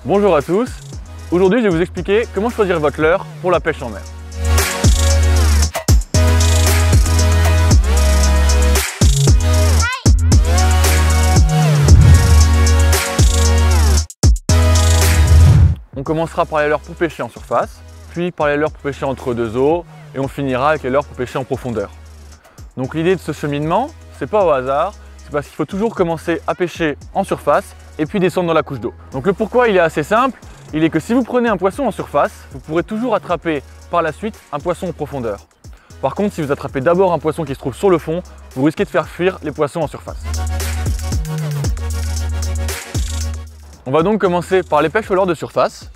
Bonjour à tous, aujourd'hui je vais vous expliquer comment choisir votre leurre pour la pêche en mer. On commencera par les leurres pour pêcher en surface, puis par les leurres pour pêcher entre deux eaux et on finira avec les leurres pour pêcher en profondeur. Donc l'idée de ce cheminement, c'est pas au hasard, c'est parce qu'il faut toujours commencer à pêcher en surface et puis descendre dans la couche d'eau. Donc le pourquoi il est assez simple, il est que si vous prenez un poisson en surface, vous pourrez toujours attraper par la suite un poisson en profondeur. Par contre, si vous attrapez d'abord un poisson qui se trouve sur le fond, vous risquez de faire fuir les poissons en surface. On va donc commencer par les pêches au leurre de surface.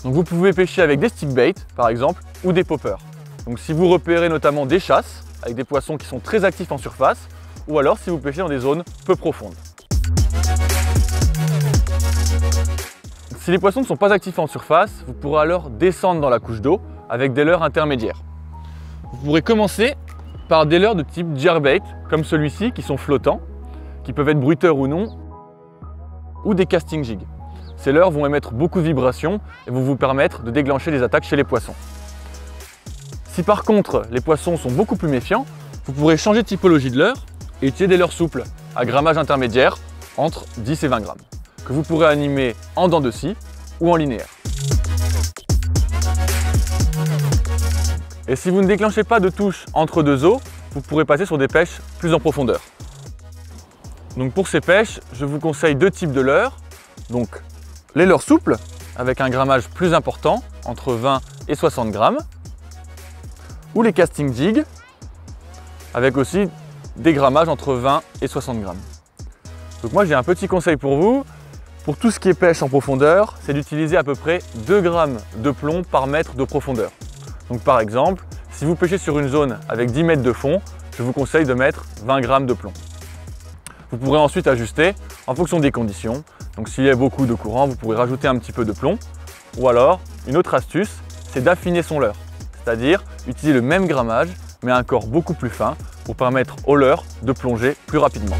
Donc vous pouvez pêcher avec des stick bait par exemple ou des poppers. Donc si vous repérez notamment des chasses avec des poissons qui sont très actifs en surface ou alors si vous pêchez dans des zones peu profondes. Si les poissons ne sont pas actifs en surface, vous pourrez alors descendre dans la couche d'eau avec des leurres intermédiaires. Vous pourrez commencer par des leurres de type jerkbait, comme celui-ci, qui sont flottants, qui peuvent être bruiteurs ou non, ou des casting jigs. Ces leurres vont émettre beaucoup de vibrations et vont vous permettre de déclencher des attaques chez les poissons. Si par contre les poissons sont beaucoup plus méfiants, vous pourrez changer de typologie de leurre et utiliser des leurres souples à grammage intermédiaire entre 10 et 20 grammes. Que vous pourrez animer en dents de scie ou en linéaire. Et si vous ne déclenchez pas de touche entre deux eaux, vous pourrez passer sur des pêches plus en profondeur. Donc pour ces pêches, je vous conseille deux types de leurres. Donc les leurres souples avec un grammage plus important, entre 20 et 60 grammes, ou les casting jigs avec aussi des grammages entre 20 et 60 grammes. Donc moi j'ai un petit conseil pour vous. Pour tout ce qui est pêche en profondeur, c'est d'utiliser à peu près 2 grammes de plomb par mètre de profondeur. Donc par exemple, si vous pêchez sur une zone avec 10 mètres de fond, je vous conseille de mettre 20 grammes de plomb. Vous pourrez ensuite ajuster en fonction des conditions. Donc s'il y a beaucoup de courant, vous pourrez rajouter un petit peu de plomb. Ou alors, une autre astuce, c'est d'affiner son leurre. C'est-à-dire utiliser le même grammage, mais un corps beaucoup plus fin pour permettre au leurre de plonger plus rapidement.